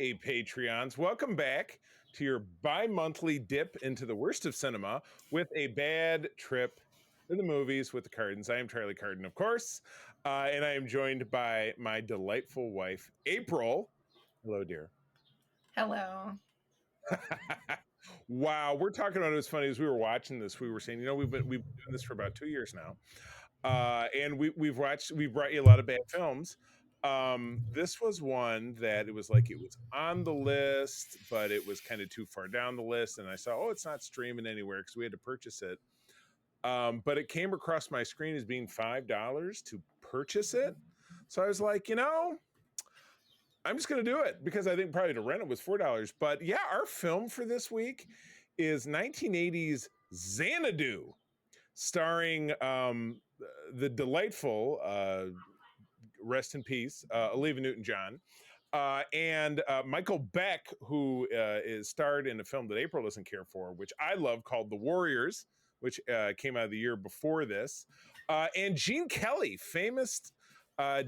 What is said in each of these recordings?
Hey, Patreons. Welcome back to your bi-monthly dip into the worst of cinema with a bad trip to the movies with the Cardens. I am Charlie Carden, of course, and I am joined by my delightful wife, April. Hello, dear. Hello. Wow, we're talking about it as funny as we were watching this. We were saying, we've been doing this for about 2 years now, and we've brought you a lot of bad films. This was one that it was on the list, but it was kind of too far down the list, and I saw, oh, it's not streaming anywhere because we had to purchase it. But it came across my screen as being $5 to purchase it, so I was like, I'm just going to do it because I think probably to rent it was $4. But yeah, our film for this week is 1980's Xanadu, starring the delightful, rest in peace, Olivia Newton-John, and Michael Beck, who is starred in a film that April doesn't care for, which I love, called The Warriors, which came out the year before this, and Gene Kelly, famous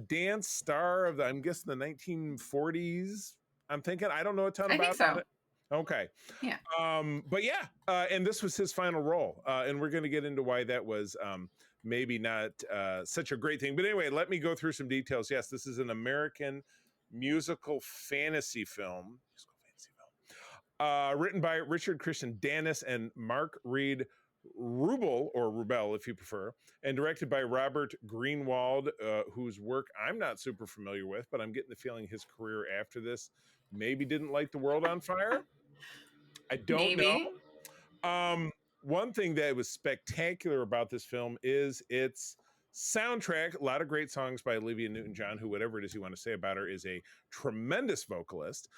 dance star of I'm guessing the 1940s. I'm thinking I don't know a ton I think about so. it. Okay. Yeah. But yeah, and this was his final role, and we're going to get into why that was maybe not such a great thing. But anyway, let me go through some details. Yes, this is an American musical fantasy film. Written by Richard Christian Danis and Mark Reed Rubel, or Rubel if you prefer, and directed by Robert Greenwald, whose work I'm not super familiar with, but I'm getting the feeling his career after this maybe didn't light the world on fire. I don't know. Maybe. One thing that was spectacular about this film is its soundtrack. A lot of great songs by Olivia Newton-John, who, whatever it is you want to say about her, is a tremendous vocalist.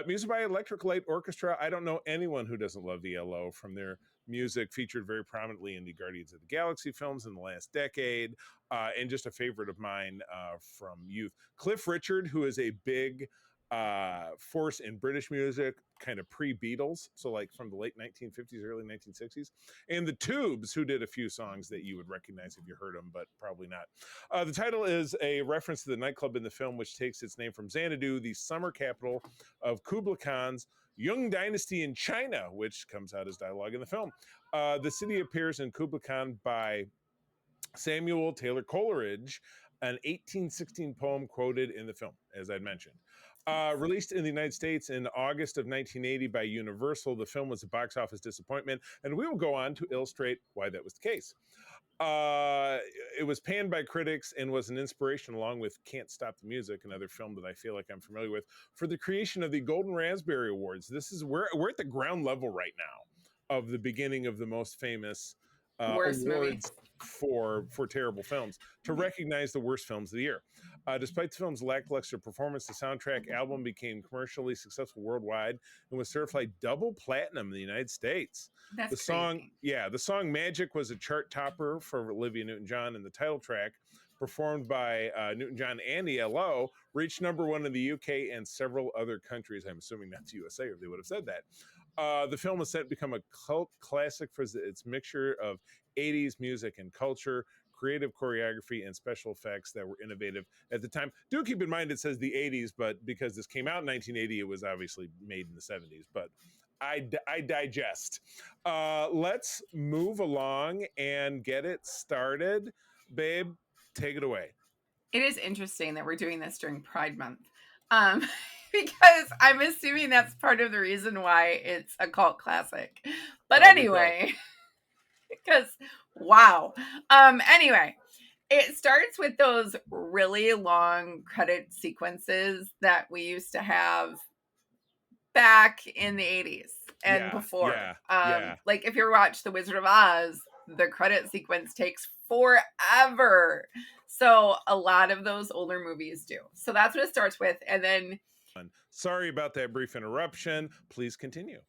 Music by Electric Light Orchestra. I don't know anyone who doesn't love the ELO from their music, featured very prominently in the Guardians of the Galaxy films in the last decade, and just a favorite of mine from youth. Cliff Richard, who is a big force in British music, kind of pre-Beatles, so like from the late 1950s, early 1960s, and the Tubes, who did a few songs that you would recognize if you heard them, but probably not. The title is a reference to the nightclub in the film, which takes its name from Xanadu, the summer capital of Kublai Khan's Young Dynasty in China, which comes out as dialogue in the film. The city appears in Kublai Khan by Samuel Taylor Coleridge, an 1816 poem quoted in the film, as I'd mentioned. Released in the United States in August of 1980 by Universal, the film was a box office disappointment, and we will go on to illustrate why that was the case. It was panned by critics and was an inspiration, along with Can't Stop the Music, another film that I feel like I'm familiar with, for the creation of the Golden Raspberry Awards. This is we're at the ground level right now of the beginning of the most famous Worst movie. awards for terrible films, to recognize the worst films of the year. Despite the film's lackluster performance, the soundtrack album became commercially successful worldwide and was certified double platinum in the United States. That's The song, crazy. the song "Magic" was a chart topper for Olivia Newton-John, and the title track, performed by Newton-John and the ELO, reached number one in the UK and several other countries. I'm assuming that's USA, or they would have said that. The film was set to become a cult classic for its mixture of 80s music and culture, creative choreography, and special effects that were innovative at the time. Do keep in mind it says the 80s, but because this came out in 1980, it was obviously made in the 70s. But I digest. Let's move along and get it started. Babe, take it away. It is interesting that we're doing this during Pride Month. Um, because I'm assuming that's part of the reason why it's a cult classic. But Probably so. anyway, because wow. Anyway, it starts with those really long credit sequences that we used to have back in the 80s and Yeah, before. yeah, yeah. Like if you watch The Wizard of Oz, the credit sequence takes forever. So a lot of those older movies do. So that's what it starts with. And then, Sorry about that brief interruption. Please continue.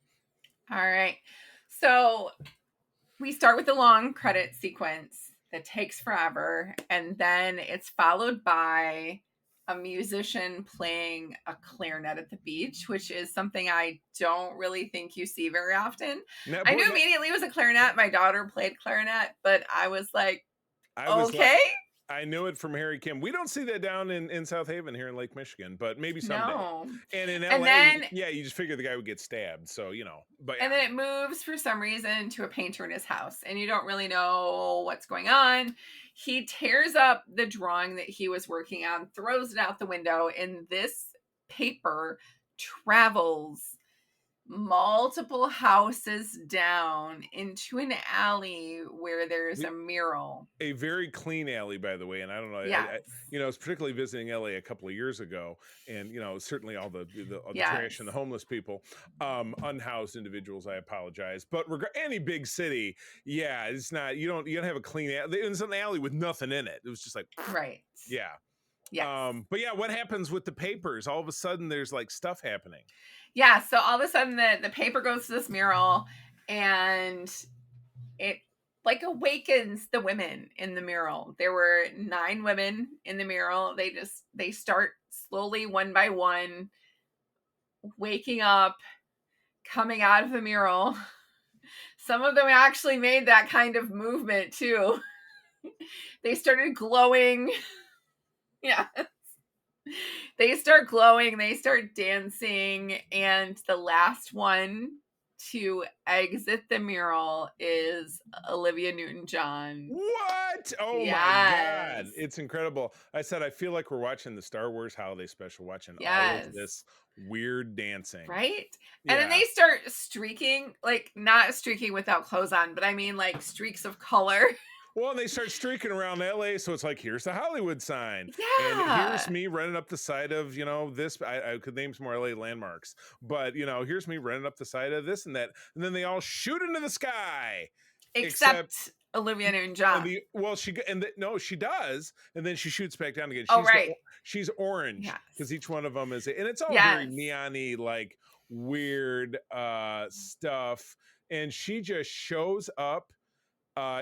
all right. So we start with the long credit sequence that takes forever. And then it's followed by a musician playing a clarinet at the beach, which is something I don't really think you see very often. Now, I knew immediately it was a clarinet. My daughter played clarinet, but I was like, I was like, okay. I knew it from Harry Kim. We don't see that down in South Haven here in Lake Michigan, but maybe someday. No. And in And LA, then yeah, you just figure the guy would get stabbed. So, but and then it moves for some reason to a painter in his house, and you don't really know what's going on. He tears up the drawing that he was working on, throws it out the window, and this paper travels multiple houses down into an alley where there's a mural. A very clean alley, by the way. And I don't know, Yes. I was particularly visiting LA a couple of years ago, and certainly all the Yes. trash and the homeless people, unhoused individuals. I apologize, but any big city, yeah, it's not. You don't have a clean alley. It's an alley with nothing in it. It was just like right. Yeah. Yes. But yeah, what happens with the papers? All of a sudden, there's like stuff happening. Yeah. So all of a sudden, the paper goes to this mural, and it like awakens the women in the mural. There were 9 women in the mural. They start slowly, one by one, waking up, coming out of the mural. Some of them actually made that kind of movement too. They started glowing. Yeah. They start glowing, they start dancing, and the last one to exit the mural is Olivia Newton-John. What? Oh my God. It's incredible. I said, I feel like we're watching the Star Wars holiday special, watching all of this weird dancing. Right? Yeah. And then they start streaking, like not streaking without clothes on, but I mean like streaks of color. Well, and they start streaking around LA, so it's like, here's the Hollywood sign. Yeah. And here's me running up the side of, this. I could name some more LA landmarks, but, here's me running up the side of this and that. And then they all shoot into the sky. Except Olivia Newton-John. She does. And then she shoots back down again. She's orange because each one of them is, and it's all very neon-y, like weird stuff. And she just shows up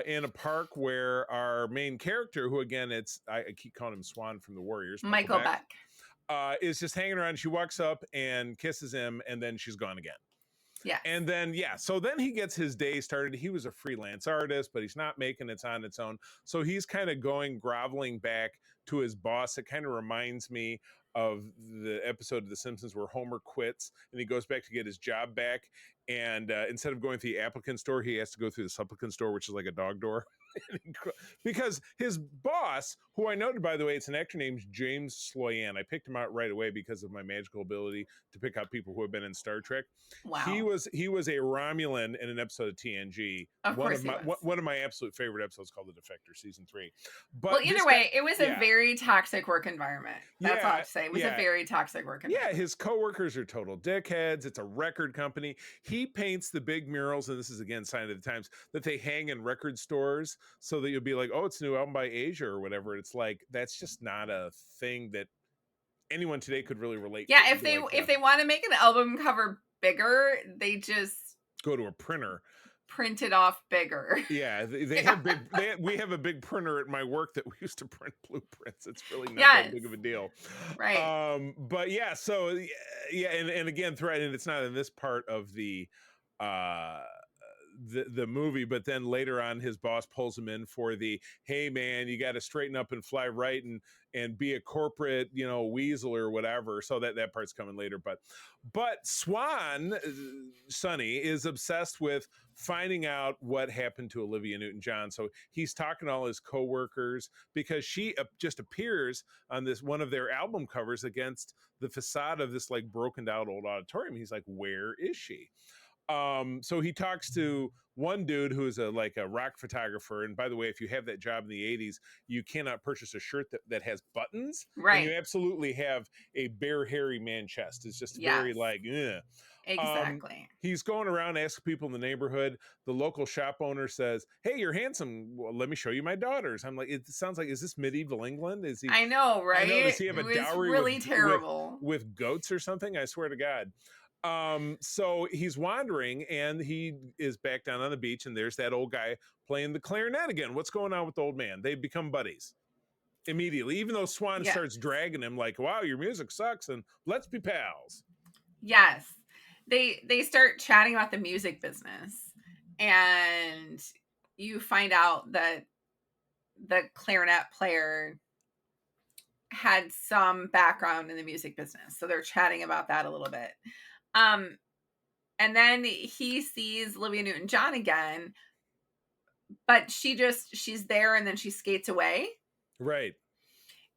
in a park where our main character, who again, I keep calling him Swan from the Warriors, Michael Beck, is just hanging around. She walks up and kisses him, and then she's gone again. Yeah. And then, so then he gets his day started. He was a freelance artist, but he's not making it on its own. So he's kind of groveling back to his boss. It kind of reminds me of the episode of The Simpsons where Homer quits and he goes back to get his job back. And instead of going through the applicant store, he has to go through the supplicant store, which is like a dog door. Because his boss, who I noted, by the way, it's an actor named James Sloyan. I picked him out right away because of my magical ability to pick out people who have been in Star Trek. Wow. He was a Romulan in an episode of TNG. One of my absolute favorite episodes called The Defector, season 3. But either way, it was a very toxic work environment. That's all I have to say. It was a very toxic work environment. Yeah, his coworkers are total dickheads. It's a record company. He paints the big murals, and this is again sign of the times, that they hang in record stores so that you'll be like, oh, it's a new album by Asia or whatever. It's like, that's just not a thing that anyone today could really relate to. Yeah, if they want to make an album cover bigger, they just go to a printer, print it off bigger. Yeah, they have big. We have a big printer at my work that we used to print blueprints. It's really not that big of a deal, right? But yeah, so and again, and it's not in this part of the movie, but then later on, his boss pulls him in for the, hey man, you got to straighten up and fly right and be a corporate, weasel or whatever. So that part's coming later, but Swan, Sonny, is obsessed with finding out what happened to Olivia Newton-John. So he's talking to all his coworkers because she just appears on this one of their album covers against the facade of this like broken down old auditorium. He's like, where is she? So he talks to one dude who is a rock photographer. And by the way, if you have that job in the 80s, you cannot purchase a shirt that has buttons. Right. And you absolutely have a bare, hairy man chest. It's just very like, ugh. Exactly. He's going around asking people in the neighborhood. The local shop owner says, hey, you're handsome. Well, let me show you my daughters. I'm like, it sounds like, is this medieval England? Is he? I know, right? Does he have a dowry really terrible with goats or something? I swear to God. So he's wandering and he is back down on the beach and there's that old guy playing the clarinet again. What's going on with the old man? They become buddies immediately, even though Swan starts dragging him like, wow, your music sucks and let's be pals. Yes. They start chatting about the music business and you find out that the clarinet player had some background in the music business. So they're chatting about that a little bit. And then he sees Olivia Newton-John again, but she's there and then she skates away. Right.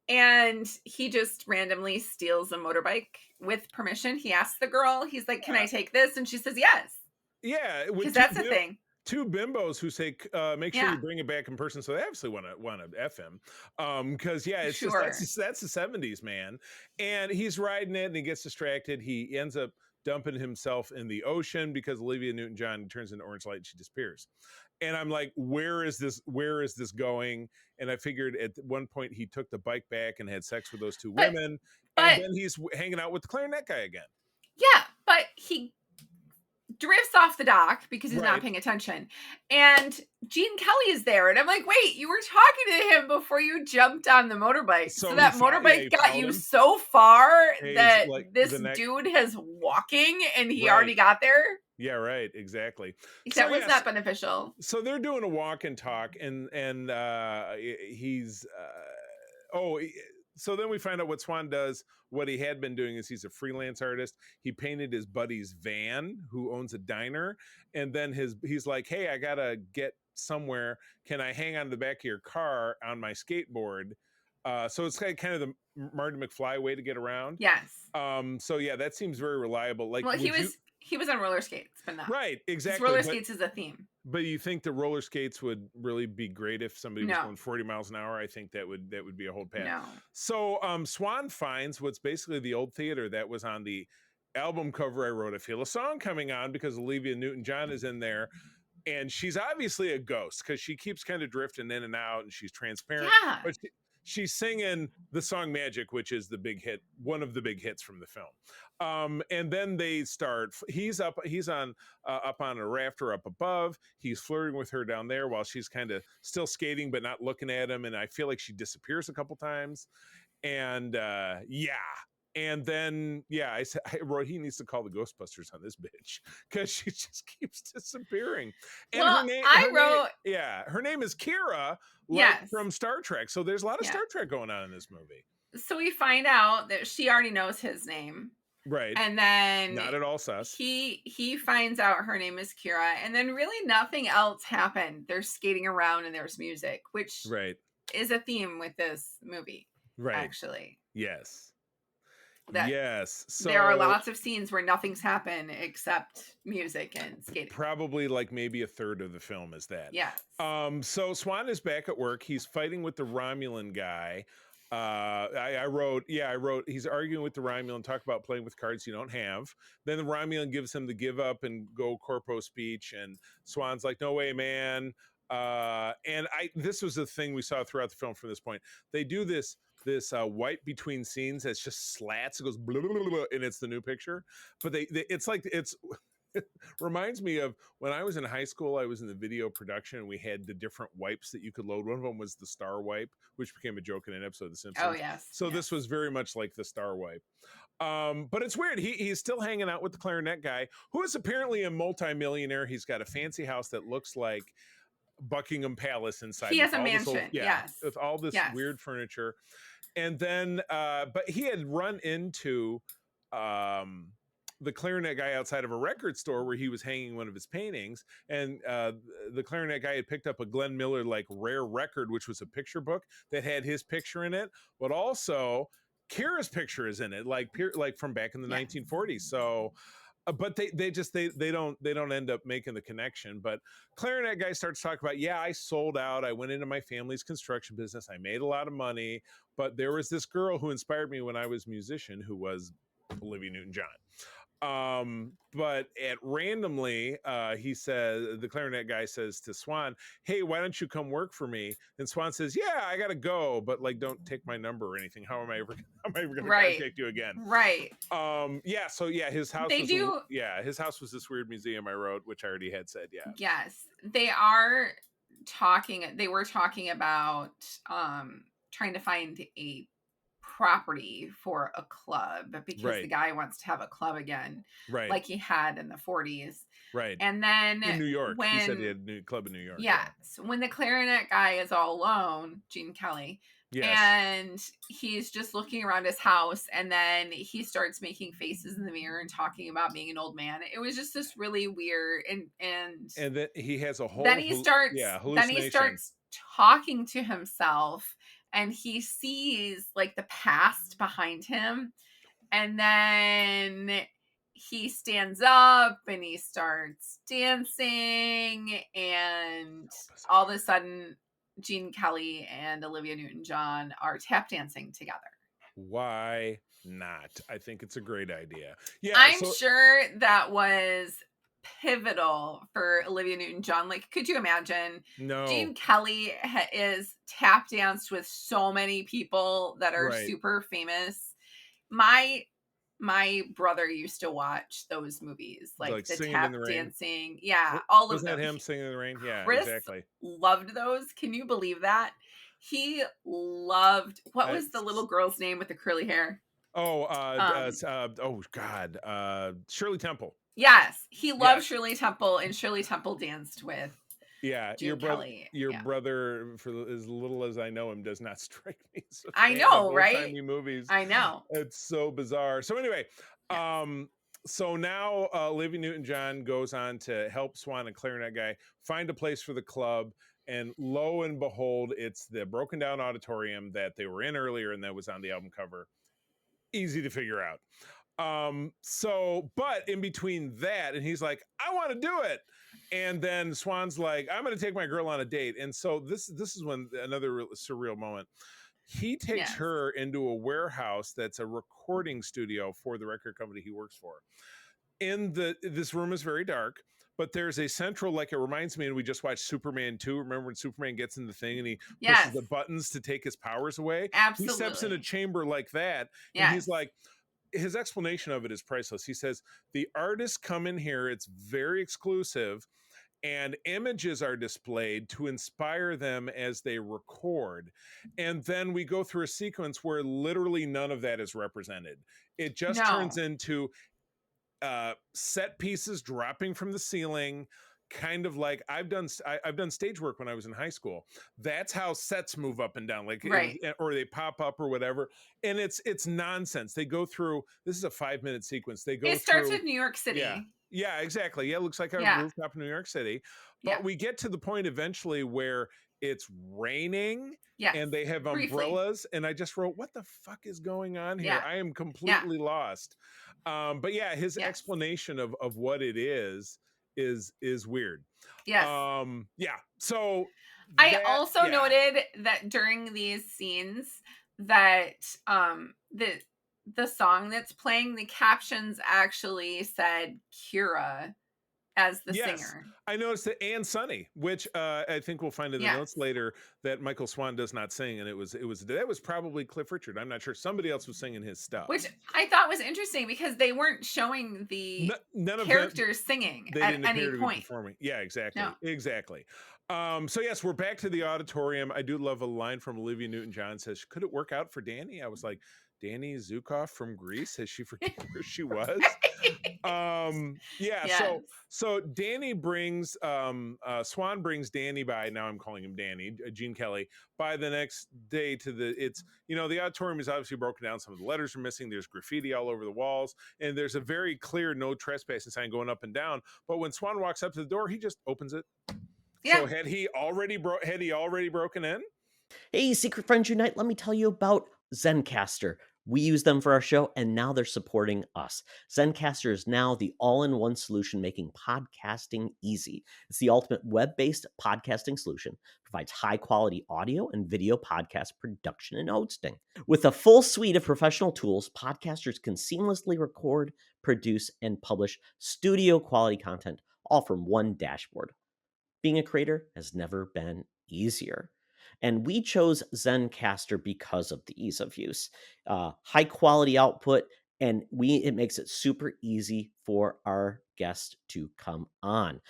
And he just randomly steals a motorbike with permission. He asks the girl, he's like, "Can I take this?" And she says, "Yes." Yeah, because that's the thing. two bimbos who say, "Make sure you bring it back in person." So they obviously want to f him, because it's Sure. just that's the '70s, man. And he's riding it, and he gets distracted. He ends up dumping himself in the ocean because Olivia Newton-John turns into orange light and she disappears. And I'm like, where is this? Where is this going? And I figured at one point he took the bike back and had sex with those two women, and then he's hanging out with the clarinet guy again. Yeah, but he drifts off the dock because he's not paying attention. And Gene Kelly is there. And I'm like, wait, you were talking to him before you jumped on the motorbike. So that motorbike got you so far that this dude has walking and he already got there. Yeah, right. Exactly. That was not beneficial. So they're doing a walk and talk, and he's so then we find out what Swan does. What he had been doing is he's a freelance artist. He painted his buddy's van, who owns a diner, and then he's like, "Hey, I gotta get somewhere. Can I hang on the back of your car on my skateboard?" So it's kind of the Marty McFly way to get around. Yes. So yeah, that seems very reliable. Like, well, he was on roller skates, but not exactly. Roller skates is a theme. But you think the roller skates would really be great if somebody was going 40 miles an hour? I think that would be a whole path. No. So Swan finds what's basically the old theater that was on the album cover. I wrote, "I Feel a Song Coming On," because Olivia Newton-John is in there. And she's obviously a ghost because she keeps kind of drifting in and out, and she's transparent. Yeah. But she's singing the song "Magic," which is the big hit, one of the big hits from the film. And then they start. He's up on a rafter up above. He's flirting with her down there while she's kind of still skating but not looking at him. And I feel like she disappears a couple times. And and then I wrote, he needs to call the Ghostbusters on this bitch because she just keeps disappearing. And her name is Kira, from Star Trek. So there's a lot of Star Trek going on in this movie. So we find out that she already knows his name. Right. And then not at all sus. He finds out her name is Kira, and then really nothing else happened. They're skating around and there's music, which is a theme with this movie. Right. Actually. Yes. Yes. So there are lots of scenes where nothing's happened except music and skating. Probably like maybe a third of the film is that. Yes. So Swan is back at work. He's fighting with the Romulan guy. I wrote, he's arguing with the Romulan, talk about playing with cards you don't have. Then the Romulan gives him the give up and go corpo speech, and Swan's like, "No way, man." And this was the thing we saw throughout the film from this point. They do this wipe between scenes that's just slats. It goes blah, blah, blah, blah, and it's the new picture. But it reminds me of when I was in high school. I was in the video production, and we had the different wipes that you could load. One of them was the star wipe, which became a joke in an episode of The Simpsons. Oh, yes. So this was very much like the star wipe. But it's weird. He's still hanging out with the clarinet guy, who is apparently a multimillionaire. He's got a fancy house that looks like Buckingham Palace inside. He has a mansion. With all this weird furniture. And then, but he had run into the clarinet guy outside of a record store where he was hanging one of his paintings, and the clarinet guy had picked up a Glenn Miller rare record, which was a picture book that had his picture in it, but also Kira's picture is in it, like from back in the 1940s. So. But they don't end up making the connection. But clarinet guy starts talking about, I sold out. I went into my family's construction business. I made a lot of money. But there was this girl who inspired me when I was a musician, who was Olivia Newton-John. But randomly, he says, the clarinet guy says to Swan, "Hey, why don't you come work for me?" And Swan says, "I gotta go, but don't take my number or anything. How am I ever gonna contact you again?" Right. So his house his house was this weird museum I wrote, which I already had said. Yes. They were talking about trying to find a property for a club because the Right. guy wants to have a club again, Right. like he had in the 40s. Right. And then In New York. He said he when had a new club in New York. yes, Yeah. when the clarinet guy is all alone, Gene Kelly, Yes. and he's just looking around his house, and then he starts making faces in the mirror and talking about being an old man. It was just this really weird, and And then he has a then whole then he hallucination. starts talking to himself, and he sees like the past behind him, and then he stands up and he starts dancing, and So all of bizarre. a sudden Gene Kelly and Olivia Newton-John are tap dancing together. Why not? I think it's a great idea. Yeah, I'm so sure that was pivotal for Olivia Newton-John. Like, could you imagine? no. Gene Kelly is tap danced with so many people that are Right. super famous. My brother used to watch those movies, like Like the Singing in tap the Rain. dancing. Yeah, Wa all was of that them. him singing in the rain? Yeah, Chris exactly. loved those. Can you believe that? He loved, what was the little S girl's name with the curly hair? oh, Um, oh god, Shirley Temple. yes, he loved Yes. Shirley Temple, and Shirley Temple danced with Yeah, Gene Kelly. your Yeah. brother, for as little as I know him, does not strike me as a I fan of know, right? old-timey movies. I know. It's so bizarre. So anyway, Yes. so now Olivia Newton-John goes on to help Swan and clarinet guy find a place for the club, and lo and behold, it's the broken down auditorium that they were in earlier and that was on the album cover. Easy to figure out. So but in between that, and he's like, I want to do it. And then Swan's like, I'm gonna take my girl on a date. And so this is when another surreal moment. He takes Yes. her into a warehouse that's a recording studio for the record company he works for. This room is very dark, but there's a central, like, it reminds me, and we just watched Superman 2. Remember when Superman gets in the thing and he pushes Yes. the buttons to take his powers away? He steps in a Absolutely. chamber like that, and he's Yes. like, his explanation of it is priceless. He says, the artists come in here, it's very exclusive, and images are displayed to inspire them as they record. And then we go through a sequence where literally none of that is represented. It just turns No. into set pieces dropping from the ceiling, kind of like I've done stage work when I was in high school. That's how sets move up and down, like Right. or they pop up or whatever. And it's nonsense. They go through, this is a 5-minute sequence. They go It starts through, with New York yeah. City. Yeah, exactly. Yeah, it looks like a Yeah. rooftop in New York City. Yeah. But we get to the point eventually where it's raining Yes. and they have Briefly. umbrellas. And I just wrote, what the fuck is going on here? Yeah. I am Yeah. completely lost. But yeah, his Yes. explanation of what it is weird. Yes. Yeah. So I that, also yeah. noted that during these scenes that the song that's playing, the captions actually said Kira as the Yes, singer. I noticed that, and Sunny, which I think we'll find in the notes Yes. later, that Michael Swan does not sing, and it was that was probably Cliff Richard. I'm not sure. Somebody else was singing his stuff. Which I thought was interesting because they weren't showing the None of them, characters singing they at didn't any appear to be point. performing. Yeah, exactly, No. exactly. So yes, we're back to the auditorium. I do love a line from Olivia Newton-John, says, "Could it work out for Danny?" I was like, Danny Zukoff from Greece? Has she forgotten where she was? Yeah. Yes. So Danny brings Swan brings Danny by, now I'm calling him Danny, Gene Kelly, by the next day to the, it's, the auditorium is obviously broken down. Some of the letters are missing. There's graffiti all over the walls, and there's a very clear no trespassing sign going up and down. But when Swan walks up to the door, he just opens it. Yeah. So had he already broken in? Hey, Secret Friends Unite, let me tell you about Zencaster. We use them for our show, and now they're supporting us. Zencaster is now the all-in-one solution making podcasting easy. It's the ultimate web-based podcasting solution, provides high-quality audio and video podcast production and hosting. With a full suite of professional tools, podcasters can seamlessly record, produce, and publish studio-quality content, all from one dashboard. Being a creator has never been easier. And we chose Zencaster because of the ease of use, high quality output, and it makes it super easy for our guests to come on.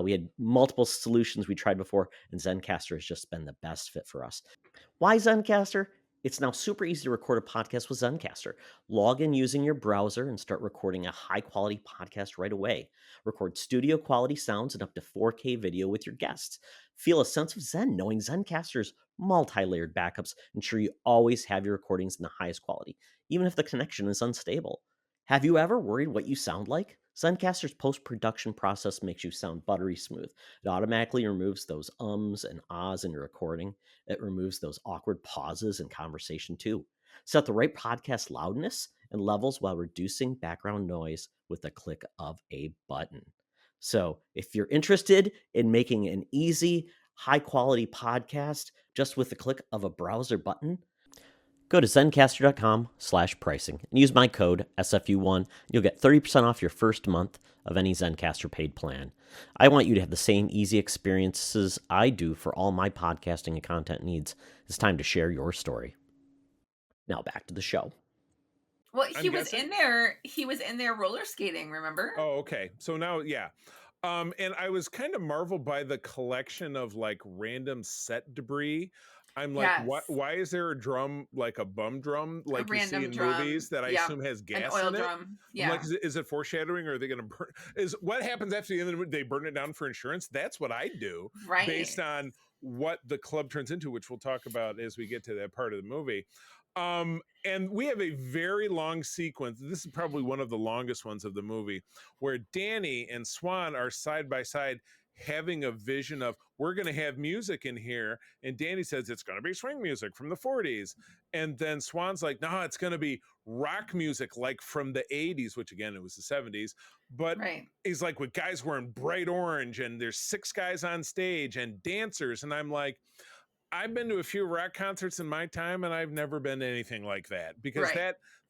We had multiple solutions we tried before, and Zencaster has just been the best fit for us. Why Zencaster? It's now super easy to record a podcast with Zencaster. Log in using your browser and start recording a high-quality podcast right away. Record studio-quality sounds and up to 4K video with your guests. Feel a sense of zen knowing Zencaster's multi-layered backups ensure you always have your recordings in the highest quality, even if the connection is unstable. Have you ever worried what you sound like? Zencaster's post-production process makes you sound buttery smooth. It automatically removes those ums and ahs in your recording. It removes those awkward pauses in conversation too. Set the right podcast loudness and levels while reducing background noise with the click of a button. So if you're interested in making an easy, high-quality podcast just with the click of a browser button, go to Zencaster.com/pricing and use my code SFU1. You'll get 30% off your first month of any Zencaster paid plan. I want you to have the same easy experiences I do for all my podcasting and content needs. It's time to share your story. Now back to the show. Well, he was in there roller skating, remember? Oh, okay. So now, yeah. And I was kind of marveled by the collection of like random set debris. I'm like, why is there a drum, like a bum drum, like you see in movies that I assume has gas an oil in it? drum. Yeah. I'm like, is it foreshadowing, or are they going to burn? Is what happens after the end of the movie? They burn it down for insurance? That's what I do, right? Based on what the club turns into, which we'll talk about as we get to that part of the movie. And we have a very long sequence. This is probably one of the longest ones of the movie, where Danny and Swan are side by side having a vision of, we're going to have music in here. And Danny says, it's going to be swing music from the 40s. And then Swan's like, no, it's going to be rock music like from the 80s, which again, it was the 70s. But he's like, with guys wearing bright orange and there's 6 guys on stage and dancers. And I'm like, I've been to a few rock concerts in my time, and I've never been to anything like that, because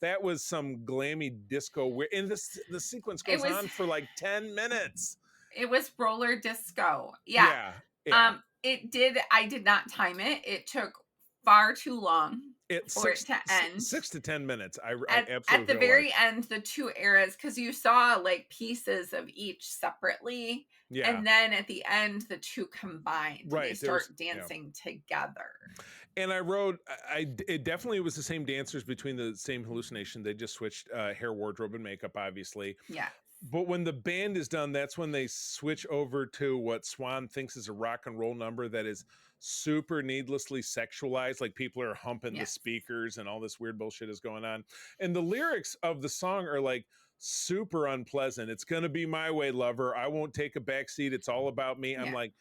that was some glammy disco. And the sequence goes on for like 10 minutes. It was roller disco. Yeah. It did. I did not time it. It took far too long for it to end. 6 to 10 minutes. I absolutely at the very end, the 2 eras, because you saw like pieces of each separately. Yeah. And then at the end, the 2 combined. Right. They start dancing together. And I wrote, it definitely was the same dancers between the same hallucination. They just switched hair, wardrobe, and makeup, obviously. Yeah. But when the band is done, that's when they switch over to what Swan thinks is a rock and roll number that is super needlessly sexualized. Like people are humping the speakers and all this weird bullshit is going on. And the lyrics of the song are like super unpleasant. It's going to be my way, lover. I won't take a backseat. It's all about me. I'm like,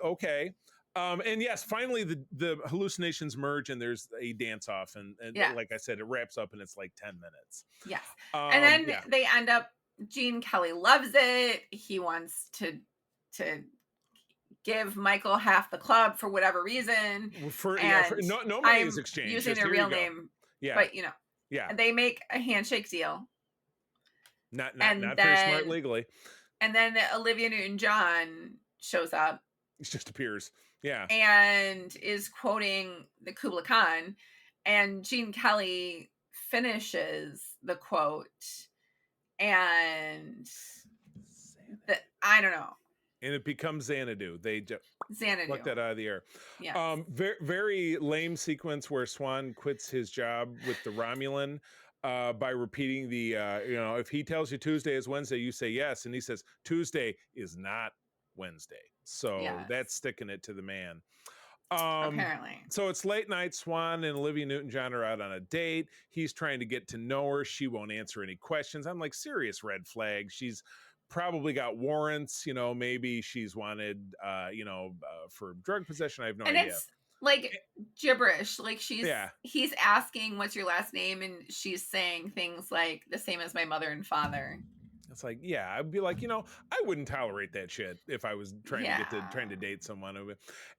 okay. And yes, finally the hallucinations merge and there's a dance off. And like I said, it wraps up and it's like 10 minutes. Yes. And then they end up, Gene Kelly loves it. He wants to give Michael half the club for whatever reason. No money is exchanged. Using their real name. Yeah. But they make a handshake deal. Not very smart legally. And then Olivia Newton-John shows up. It just appears. Yeah. And is quoting the Kubla Khan. And Gene Kelly finishes the quote. And I don't know. And it becomes Xanadu. They just pluck that out of the air. Yeah. Very, very lame sequence where Swan quits his job with the Romulan by repeating the, if he tells you Tuesday is Wednesday, you say yes. And he says, Tuesday is not Wednesday. So that's sticking it to the man. Apparently. So it's late night. Swan and Olivia Newton-John are out on a date. He's trying to get to know her. She won't answer any questions. I'm like, serious red flag. She's probably got warrants. Maybe she's wanted, for drug possession. I have no idea. And it's like gibberish. Like he's asking, what's your last name? And she's saying things like the same as my mother and father. It's like, I'd be like, I wouldn't tolerate that shit if I was trying to date someone.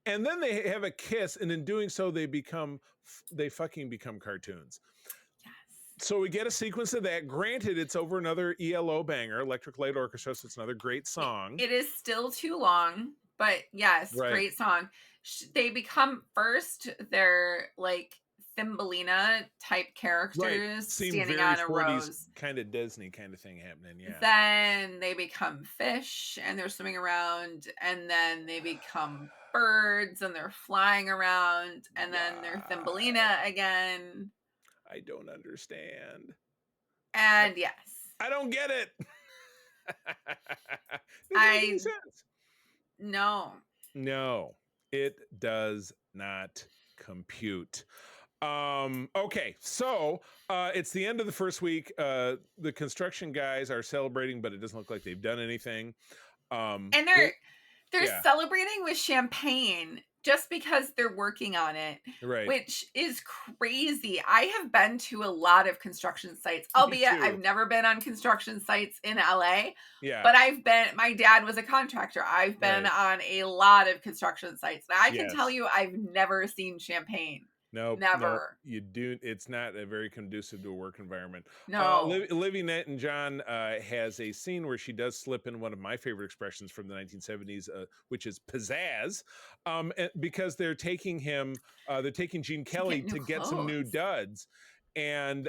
And then they have a kiss, and in doing so, they fucking become cartoons. Yes. So we get a sequence of that. Granted, it's over another ELO banger, Electric Light Orchestra, so it's another great song. It is still too long, but yes, great song. They become first, they're like Thumbelina type characters standing on a rose, kind of Disney kind of thing happening. Yeah. Then they become fish and they're swimming around, and then they become birds and they're flying around, and then they're Thumbelina again. I don't understand. And yes, I don't get it. Doesn't make any sense. No, it does not compute. Okay, so it's the end of the first week. The construction guys are celebrating, but it doesn't look like they've done anything. And they're celebrating with champagne just because they're working on it, right? Which is crazy. I have been to a lot of construction sites, albeit I've never been on construction sites in LA. Yeah. But my dad was a contractor. I've been on a lot of construction sites. And I can tell you I've never seen champagne. Nope, never. Nope, you do. It's not a very conducive to a work environment. No. Olivia Newton-John has a scene where she does slip in one of my favorite expressions from the 1970s, which is pizzazz, because they're taking Gene Kelly to get some new duds. And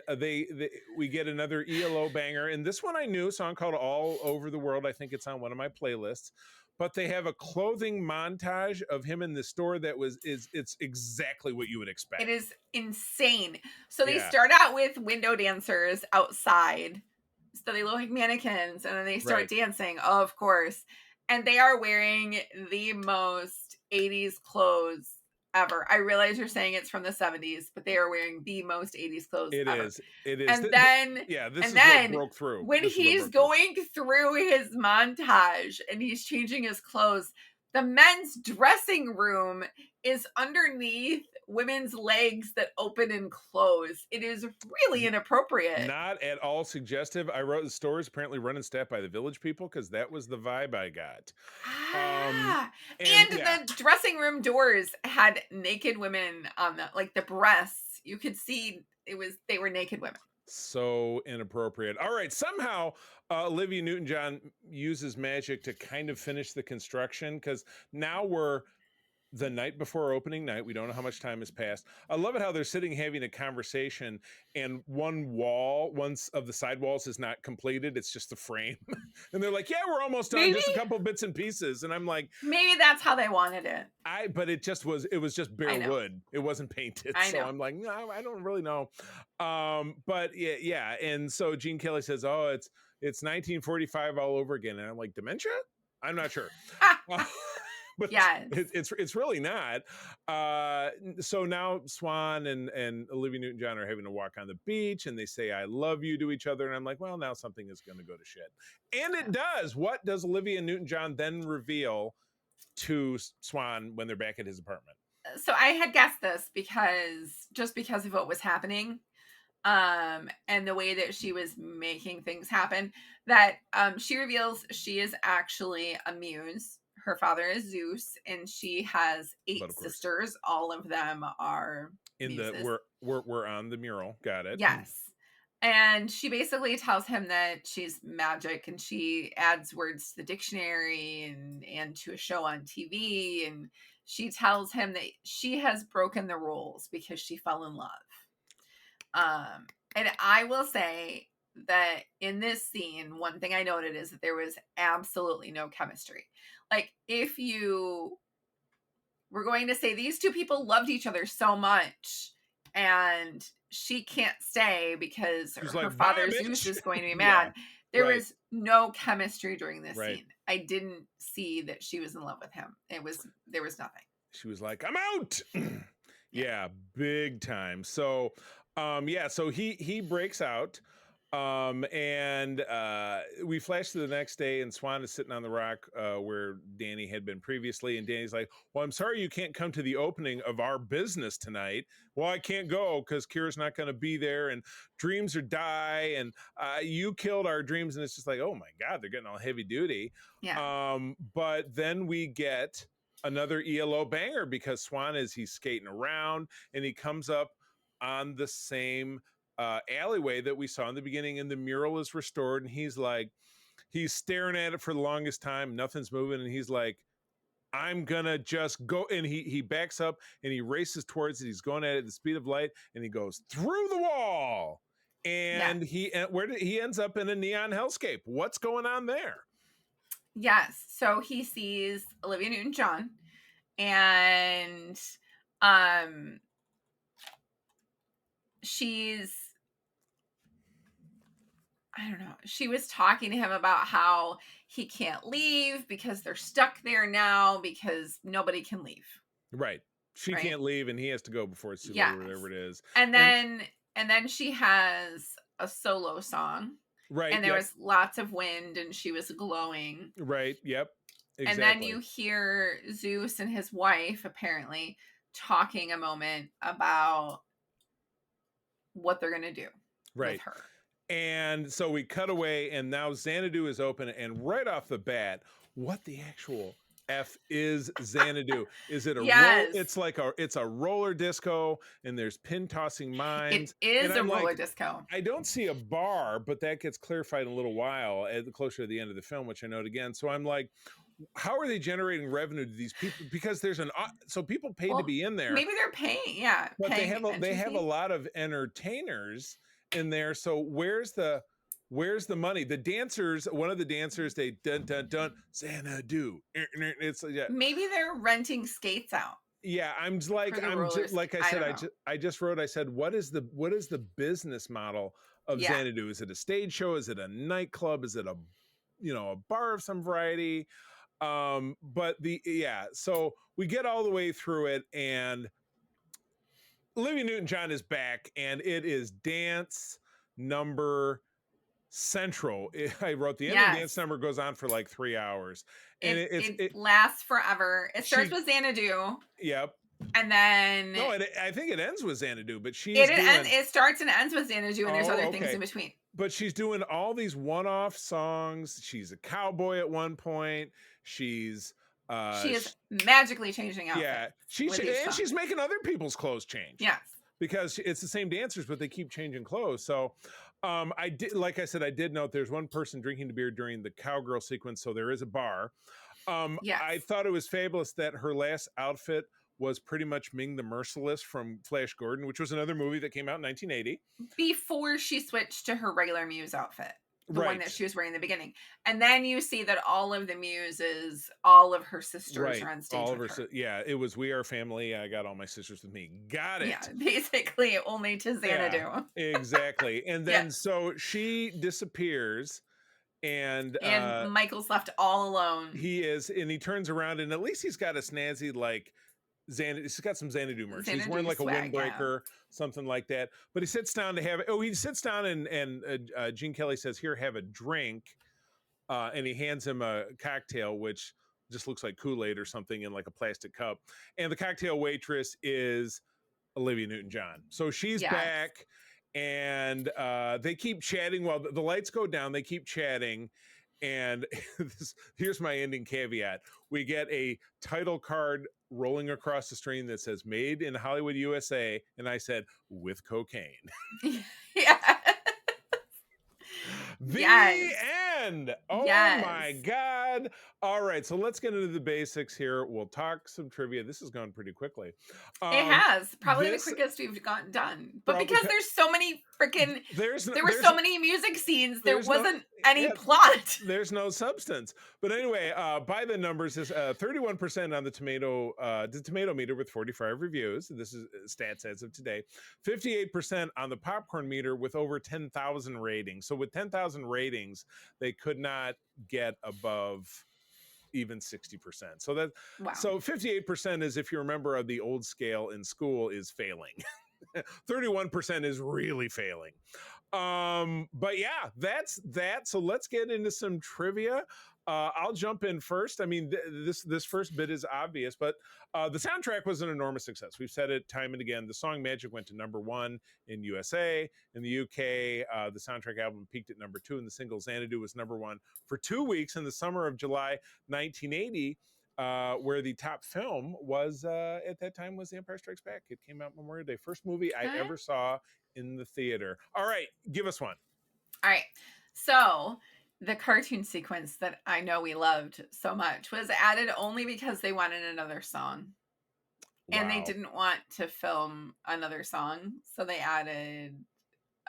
we get another ELO banger, and this one I knew, a song called All Over the World. I think it's on one of my playlists. But they have a clothing montage of him in the store it's exactly what you would expect. It is insane. So they start out with window dancers outside. So they look like mannequins, and then they start dancing, of course. And they are wearing the most 80s clothes ever. I realize you're saying it's from the 70s, but they are wearing the most 80s clothes ever. It is. And then what broke through. When he's going through his montage and he's changing his clothes, the men's dressing room is underneath women's legs that open and close. It is really inappropriate. Not at all suggestive. I wrote the stories apparently run and staffed by the Village People because that was the vibe I got. And the dressing room doors had naked women on them, like the breasts. You could see they were naked women. So inappropriate. All right, somehow Olivia Newton-John uses magic to kind of finish the construction, because now we're the night before opening night. We don't know how much time has passed. I love it how they're sitting having a conversation, and one of the side walls is not completed. It's just the frame. And they're like, yeah, we're almost done. Just a couple bits and pieces. And I'm like, maybe that's how they wanted it. But it was just bare wood. It wasn't painted. So I'm like, no, I don't really know. But yeah. And so Gene Kelly says, oh, it's 1945 all over again. And I'm like, dementia? I'm not sure. But it's really not. So now Swan and Olivia Newton-John are having to walk on the beach, and they say "I love you" to each other, and I'm like, well, now something is going to go to shit, and it does. What does Olivia Newton-John then reveal to Swan when they're back at his apartment? So I had guessed this because of what was happening, and the way that she was making things happen. That she reveals she is actually a muse. Her father is Zeus, and she has 8 sisters. All of them are muses. We're on the mural. Got it. Yes. And she basically tells him that she's magic, and she adds words to the dictionary and to a show on TV. And she tells him that she has broken the rules because she fell in love. And I will say that in this scene, one thing I noted is that there was absolutely no chemistry. Like, if you were going to say these two people loved each other so much and she can't stay because her father Zeus is going to be mad, there was no chemistry during this scene. I didn't see that she was in love with him. There was nothing. She was like, I'm out. Yeah, big time. So so he breaks out. And we flash to the next day, and Swan is sitting on the rock where Danny had been previously, and Danny's like, well, I'm sorry you can't come to the opening of our business tonight. Well, I can't go because Kira's not going to be there, and dreams are die, and you killed our dreams. And it's just like, oh my God, they're getting all heavy duty. Yeah. But then we get another ELO banger because Swan he's skating around, and he comes up on the same alleyway that we saw in the beginning, and the mural is restored, and he's staring at it for the longest time, nothing's moving, and he's like, I'm gonna just go, and he backs up and he races towards it. He's going at it at the speed of light, and he goes through the wall, and he ends up in a neon hellscape. What's going on there? Yes, so he sees Olivia Newton-John, and I don't know. She was talking to him about how he can't leave because they're stuck there now because nobody can leave. Right. She Right? can't leave and he has to go before it's too late or Yes. whatever it is. And And then she has a solo song, right, and there yep. was lots of wind and she was glowing. Right, yep. Exactly. And then you hear Zeus and his wife apparently talking a moment about what they're going to do with her. And so we cut away, and now Xanadu is open, and right off the bat, what the actual F is Xanadu? Is it a Yes. roll? It's a roller disco, and there's pin tossing mines. It is and a I'm roller like, disco. I don't see a bar, but that gets clarified in a little while, closer to the end of the film, which I note again. So I'm like, how are they generating revenue to these people? Because there's so people paid to be in there. Maybe they're paying, yeah. But paying they have a lot of entertainers in there. So where's the money? The dancers, one of the dancers, they dun dun dun Xanadu. It's maybe they're renting skates out. Yeah, I said, what is the business model of Xanadu? Is it a stage show? Is it a nightclub? Is it a bar of some variety? So we get all the way through it, and Olivia Newton-John is back, and it is dance number central. I wrote the end of the dance number goes on for like 3 hours, and it lasts forever. It starts with Xanadu. Yep. And then I think it ends with Xanadu, but it starts and ends with Xanadu, and there's other things in between. But she's doing all these one-off songs. She's a cowboy at one point. She is magically changing outfits. Yeah, she's making other people's clothes change. Yes, because it's the same dancers, but they keep changing clothes. So, I did note there's one person drinking the beer during the cowgirl sequence, so there is a bar. I thought it was fabulous that her last outfit was pretty much Ming the Merciless from Flash Gordon, which was another movie that came out in 1980. Before she switched to her regular Muse outfit. The one that she was wearing in the beginning. And then you see that all of the Muses, all of her sisters are on stage with her. It was We Are Family. I got all my sisters with me. Got it. Yeah, basically only to Xanadu. Yeah, exactly. And then so she disappears, and Michael's left all alone. He is, and he turns around, and at least he's got a snazzy, like, he's got some Xanadu merch. He's wearing like swag, a windbreaker, something like that. But he sits down and Gene Kelly says, "Here, have a drink," and he hands him a cocktail, which just looks like Kool-Aid or something in like a plastic cup. And the cocktail waitress is Olivia Newton-John. So she's back, and they keep chatting while the lights go down. They keep chatting. And here's my ending caveat. We get a title card rolling across the screen that says "Made in Hollywood, USA," and I said, "with cocaine." Yeah. The end. Oh my God. All right. So let's get into the basics here. We'll talk some trivia. This has gone pretty quickly. It has. Probably the quickest we've gotten done. But because there's so many freaking, there were so many music scenes, there wasn't any plot. There's no substance. But anyway, by the numbers, is 31% on the tomato meter with 45 reviews. This is stats as of today. 58% on the popcorn meter with over 10,000 ratings. So with 10,000 ratings, they could not get above even 60%. So so 58% is, if you remember the old scale in school, is failing. 31% is really failing. But yeah, that's that. So let's get into some trivia. I'll jump in first. I mean, this first bit is obvious, but the soundtrack was an enormous success. We've said it time and again. The song Magic went to #1 in USA. In the UK, the soundtrack album peaked at #2, and the single Xanadu was #1 for 2 weeks in the summer of July 1980. Where the top film was at that time was The Empire Strikes Back. It came out Memorial Day. First movie I ever saw in the theater. All right, give us one. All right. So the cartoon sequence that I know we loved so much was added only because they wanted another song. Wow. And they didn't want to film another song, so they added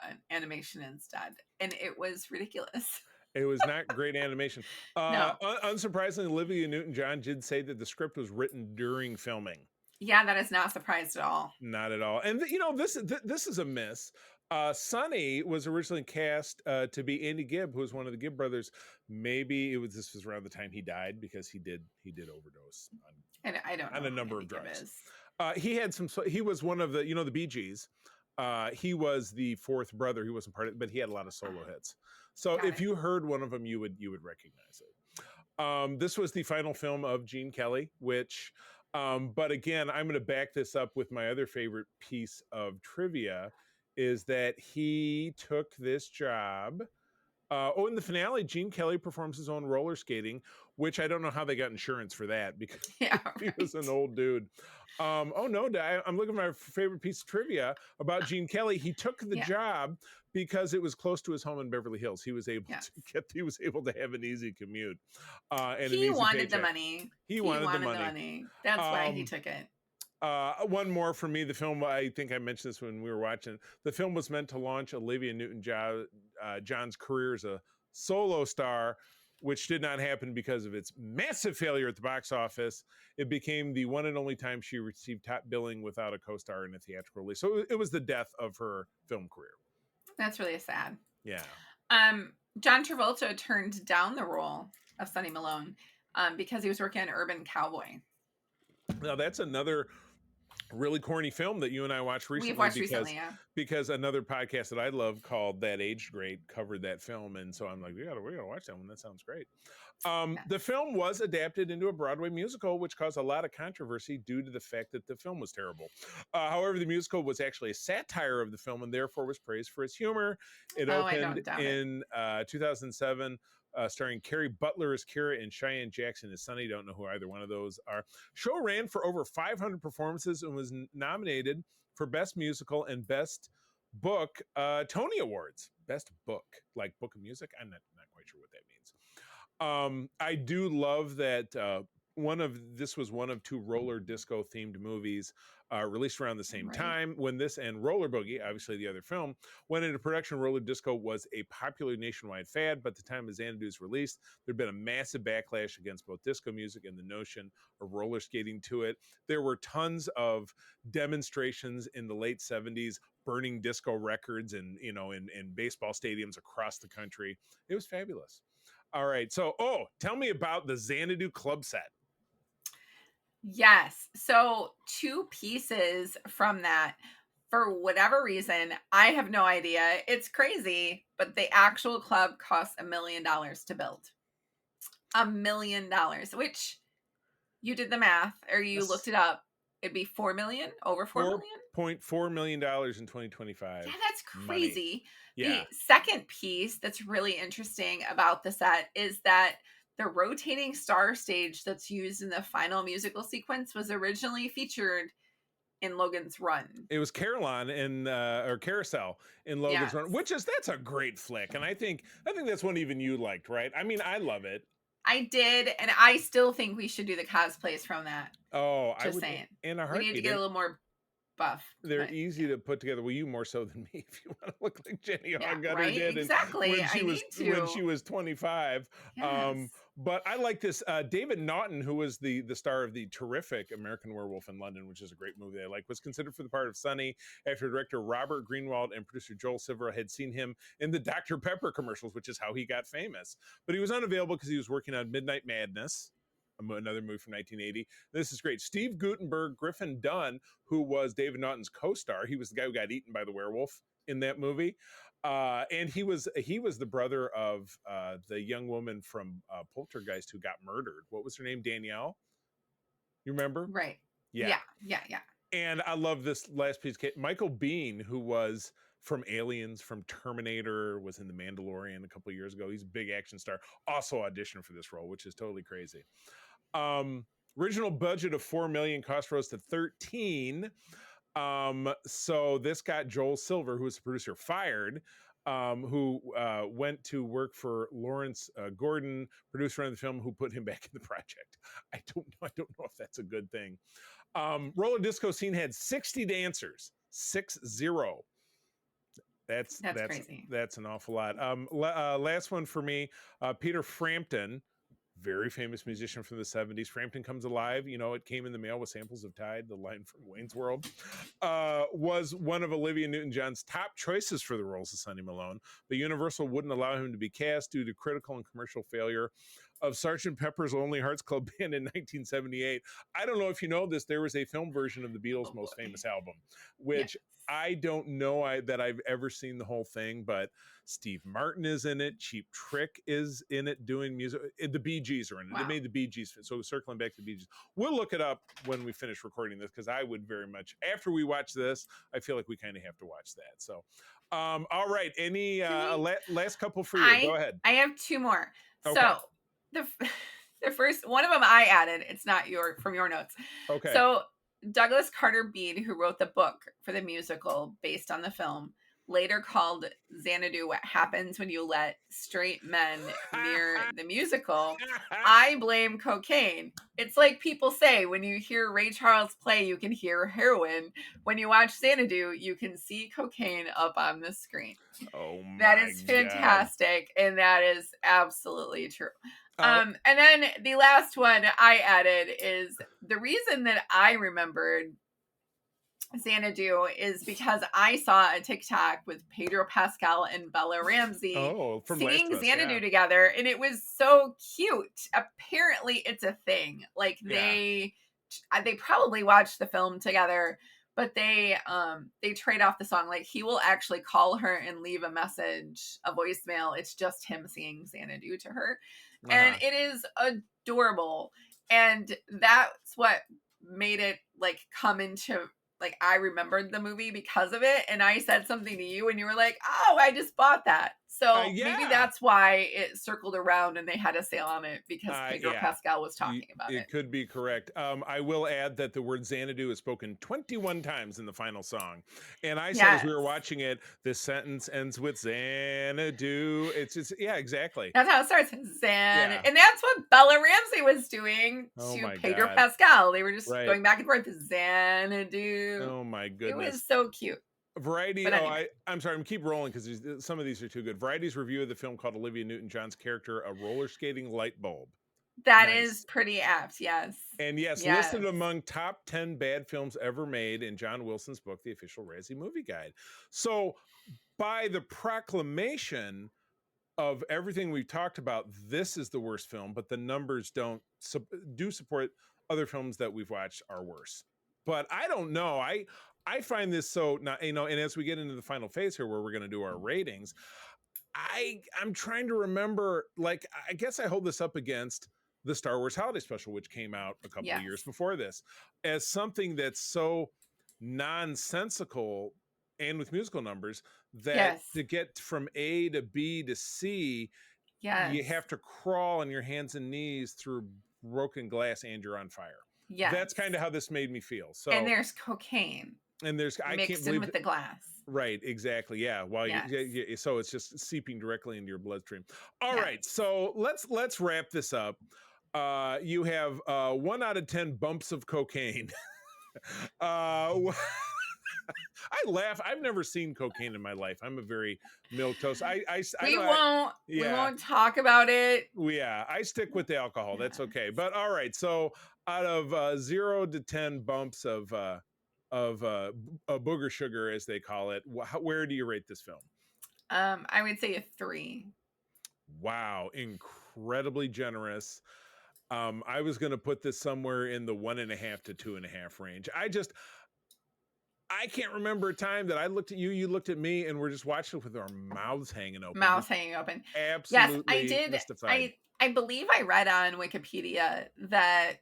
an animation instead. And it was ridiculous. It was not great animation. No. Unsurprisingly, Olivia Newton-John did say that the script was written during filming. Yeah, that is not surprised at all. Not at all. And this is a miss. Sonny was originally cast to be Andy Gibb, who was one of the Gibb brothers. Maybe this was around the time he died, because he did overdose I don't know on a who number Andy of Gibb drugs. is. He was one of the Bee Gees. He was the fourth brother. He wasn't part of it, but he had a lot of solo hits. So Got if it. you heard one of them, you would recognize it. This was the final film of Gene Kelly, which, but again, I'm going to back this up with my other favorite piece of trivia, is that he took this job. In the finale, Gene Kelly performs his own roller skating, which I don't know how they got insurance for that, because Yeah, he was an old dude. I'm looking at my favorite piece of trivia about Gene Kelly. He took the job because it was close to his home in Beverly Hills. He was able to have an easy commute. And he an easy wanted paycheck. the money. He wanted the money. That's why he took it. One more for me. The film, I think I mentioned this when we were watching. The film was meant to launch Olivia Newton-John's career as a solo star, which did not happen because of its massive failure at the box office. It became the one and only time she received top billing without a co-star in a theatrical release. So it was the death of her film career. That's really sad. Yeah. John Travolta turned down the role of Sonny Malone because he was working on Urban Cowboy. Now that's another really corny film that you and I watched recently. We've watched recently, yeah. Because another podcast that I love called That Aged Great covered that film, and so I'm like, we gotta watch that one. That sounds great. The film was adapted into a Broadway musical, which caused a lot of controversy due to the fact that the film was terrible. However, the musical was actually a satire of the film and therefore was praised for its humor. It opened in 2007. Starring Carrie Butler as Kira and Cheyenne Jackson as Sonny. Don't know who either one of those are. Show ran for over 500 performances and was nominated for Best Musical and Best Book Tony Awards. Best Book, like Book of Music. I'm not quite sure what that means. I do love that this was one of two roller disco themed movies released around the same time. When this and Roller Boogie, obviously the other film, went into production, roller disco was a popular nationwide fad, but at the time of Xanadu's release, there'd been a massive backlash against both disco music and the notion of roller skating to it. There were tons of demonstrations in the late 70s, burning disco records and in baseball stadiums across the country. It was fabulous. All right, so tell me about the Xanadu club set. Yes. So 2 pieces from that. For whatever reason, I have no idea. It's crazy, but the actual club costs $1 million to build. $1 million, which you did the math or you looked it up. It'd be $4 million, over $4 million? $4.4 million in 2025. Yeah, that's crazy. Yeah. The second piece that's really interesting about the set is that the rotating star stage that's used in the final musical sequence was originally featured in Logan's Run. It was Carousel in Logan's Run, that's a great flick, and I think that's one even you liked, right? I mean, I love it. I did, and I still think we should do the cosplays from that. Oh, just I would saying. In a heartbeat. We need to get a little more buff. They're easy to put together. Well, you more so than me, if you want to look like Jenny Hoggutter did. Exactly. When she was 25. Yes. But I like this. David Naughton, who was the star of the terrific American Werewolf in London, which is a great movie I like, was considered for the part of Sonny after director Robert Greenwald and producer Joel Silver had seen him in the Dr. Pepper commercials, which is how he got famous. But he was unavailable because he was working on Midnight Madness, another movie from 1980. This is great. Steve Guttenberg, Griffin Dunn, who was David Naughton's co-star. He was the guy who got eaten by the werewolf in that movie. And he was the brother of the young woman from Poltergeist who got murdered. What was her name? Danielle? You remember? Right. Yeah. Yeah. And I love this last piece. Michael Biehn, who was from Aliens, from Terminator, was in The Mandalorian a couple of years ago. He's a big action star. Also auditioned for this role, which is totally crazy. Original budget of $4 million, cost rose to $13 million. So this got Joel Silver, who was the producer, fired. Who went to work for Lawrence Gordon, producer on the film, who put him back in the project. I don't know if that's a good thing. Roller disco scene had 60 dancers, 60. That's crazy. that's an awful lot. Last one for me, Peter Frampton, very famous musician from the 70s. Frampton Comes Alive, you know, it came in the mail with samples of Tide, the line from Wayne's World, was one of Olivia Newton-John's top choices for the roles of Sonny Malone, but Universal wouldn't allow him to be cast due to critical and commercial failure of Sgt. Pepper's Lonely Hearts Club Band in 1978. I don't know if you know this, there was a film version of the Beatles' most famous album, which I don't know that I've ever seen the whole thing, but Steve Martin is in it. Cheap Trick is in it doing music. The Bee Gees are in it. Wow. They made the Bee Gees. So circling back to the Bee Gees. We'll look it up when we finish recording this, because I would very much, after we watch this, I feel like we kind of have to watch that. So, all right. Any last couple for you? Go ahead. I have two more. Okay. So the first one of them I added. It's not from your notes. Okay. So Douglas Carter Beard, who wrote the book for the musical based on the film, later called Xanadu What Happens When You Let Straight Men Near the Musical. I blame cocaine. It's like people say, when you hear Ray Charles play, you can hear heroin. When you watch Xanadu, you can see cocaine up on the screen. Oh my That is fantastic. God. And that is absolutely true. And then the last one I added is the reason that I remembered Xanadu is because I saw a TikTok with Pedro Pascal and Bella Ramsey singing Xanadu together, and it was so cute. Apparently, it's a thing. Like they probably watched the film together, but they trade off the song. Like he will actually call her and leave a message, a voicemail. It's just him singing Xanadu to her, and it is adorable. And that's what made it like come into. Like, I remembered the movie because of it, and I said something to you, and you were like, oh, I just bought that. So maybe that's why it circled around and they had a sale on it, because Pedro Pascal was talking about it. It could be correct. I will add that the word Xanadu is spoken 21 times in the final song. And I said, as we were watching it, this sentence ends with Xanadu. It's just, exactly. That's how it starts. And that's what Bella Ramsey was doing to Pedro Pascal. They were just going back and forth. Xanadu. Oh my goodness. It was so cute. Variety. I'm sorry. I'm keep rolling because some of these are too good. Variety's review of the film called Olivia Newton-John's character a roller skating light bulb. That is pretty apt. Yes. And listed among top 10 bad films ever made in John Wilson's book, The Official Razzie Movie Guide. So by the proclamation of everything we've talked about, this is the worst film, but the numbers do support other films that we've watched are worse. But I don't know. I find this so not, and as we get into the final phase here where we're going to do our ratings, I'm trying to remember, like, I guess I hold this up against the Star Wars Holiday Special, which came out a couple of years before this, as something that's so nonsensical and with musical numbers that to get from A to B to C, you have to crawl on your hands and knees through broken glass and you're on fire. Yeah, that's kind of how this made me feel. So, and there's cocaine. And there's I can't believe with the glass. Right, exactly. Yeah. While so it's just seeping directly into your bloodstream. All right. So let's wrap this up. You have 1 out of 10 bumps of cocaine. I laugh. I've never seen cocaine in my life. I'm a very milquetoast. We won't talk about it. Yeah, I stick with the alcohol. That's okay. But all right. So out of 0 to 10 bumps of booger sugar, as they call it, where do you rate this film? I would say a 3. Wow, incredibly generous. I was going to put this somewhere in the 1.5 to 2.5 range. I can't remember a time that I looked at you, you looked at me, and we're just watching it with our mouths hanging open. Absolutely. Yes, I did. Mystified. I believe I read on Wikipedia that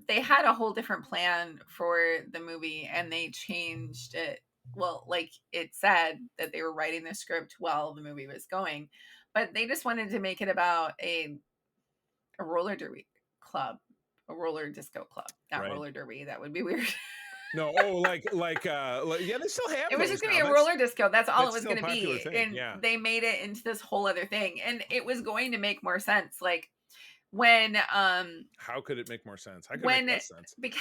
they had a whole different plan for the movie, and they changed it. Well, like it said that they were writing the script while the movie was going, but they just wanted to make it about a roller derby club, a roller disco club, not roller derby. That would be weird. No, like yeah, they still have. It was just gonna be a roller disco. That's all it was gonna be, and they made it into this whole other thing, and it was going to make more sense. Like when How could it make more sense? How could it when make less sense? because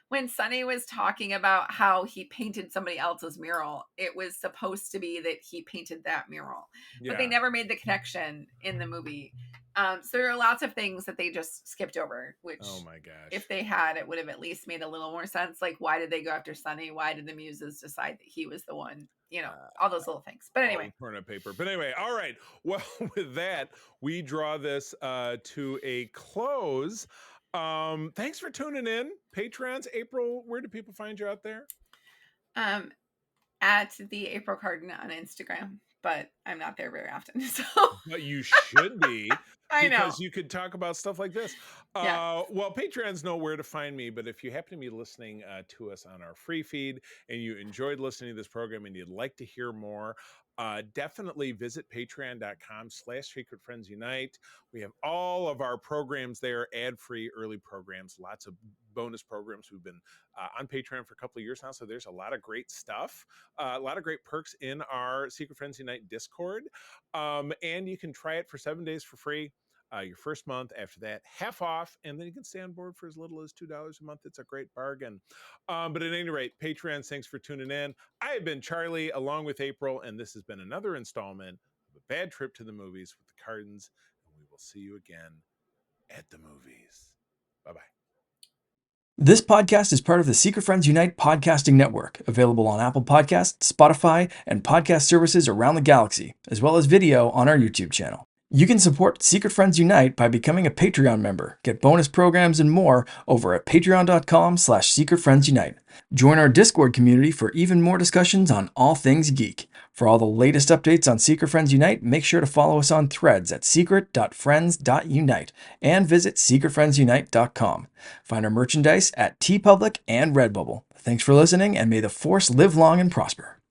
when Sonny was talking about how he painted somebody else's mural, it was supposed to be that he painted that mural, but they Yeah. never made the connection in the movie. So there are lots of things that they just skipped over, which Oh my gosh. if they had, it would have at least made a little more sense. Like, why did they go after Sonny? Why did the muses decide that he was the one? You know, all those little things. But all anyway, torn up paper. But anyway, all right. Well, with that, we draw this to a close. Thanks for tuning in, patrons. April, where do people find you out there? at the April Carden on Instagram, but I'm not there very often. So But you should be. I know. Because you could talk about stuff like this. Yeah. Well, patrons know where to find me, but if you happen to be listening to us on our free feed and you enjoyed listening to this program and you'd like to hear more, definitely visit patreon.com/Secret Friends Unite. We have all of our programs there, ad-free, early programs, lots of bonus programs. We've been on Patreon for a couple of years now, so there's a lot of great stuff, a lot of great perks in our Secret Friends Unite Discord, and you can try it for 7 days for free. Your first month, after that, half off, and then you can stay on board for as little as $2 a month. It's a great bargain. But at any rate, Patreons, thanks for tuning in. I have been Charlie, along with April, and this has been another installment of A Bad Trip to the Movies with the Cardens, and we will see you again at the movies. Bye-bye. This podcast is part of the Secret Friends Unite podcasting network, available on Apple Podcasts, Spotify, and podcast services around the galaxy, as well as video on our YouTube channel. You can support Secret Friends Unite by becoming a Patreon member, get bonus programs and more over at patreon.com/secretfriendsunite. Join our Discord community for even more discussions on all things geek. For all the latest updates on Secret Friends Unite, make sure to follow us on Threads at secret.friends.unite and visit secretfriendsunite.com. Find our merchandise at TeePublic and Redbubble. Thanks for listening, and may the Force live long and prosper.